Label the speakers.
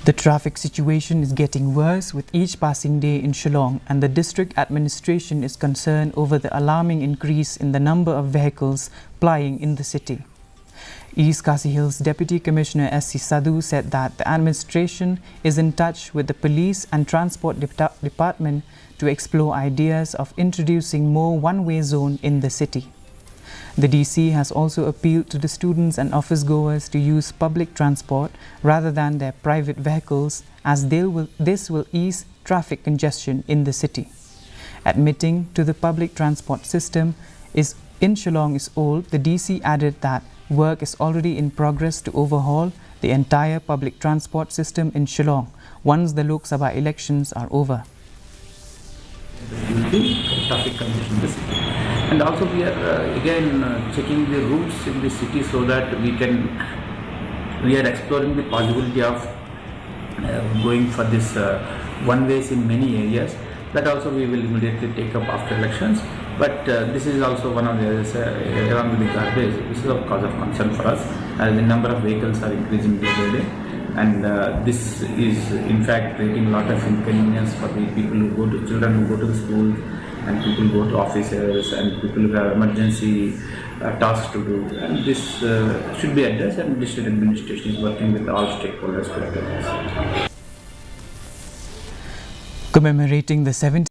Speaker 1: The traffic situation is getting worse with each passing day in Shillong, and the district administration is concerned over the alarming increase in the number of vehicles plying in the city. East Khasi Hills Deputy Commissioner S.C. Sadhu said that the administration is in touch with the police and transport department to explore ideas of introducing more one-way zone in the city. The DC has also appealed to the students and office goers to use public transport rather than their private vehicles, as this will ease traffic congestion in the city. Admitting to the public transport system in Shillong is old, the DC added that work is already in progress to overhaul the entire public transport system in Shillong once the Lok Sabha elections are over.
Speaker 2: Traffic congestion in the city. And also we are again checking the routes in the city so that we are exploring the possibility of going for this one ways in many areas. That also we will immediately take up after elections. But this is also one of the areas along with the garbage. This is of cause of concern for us, as the number of vehicles are increasing day by day. And this is in fact creating a lot of inconvenience for the people who go to children who go to the school, and people who go to offices, and people who have emergency tasks to do. And this should be addressed, and district administration is working with all stakeholders to address this.
Speaker 1: Commemorating the 70th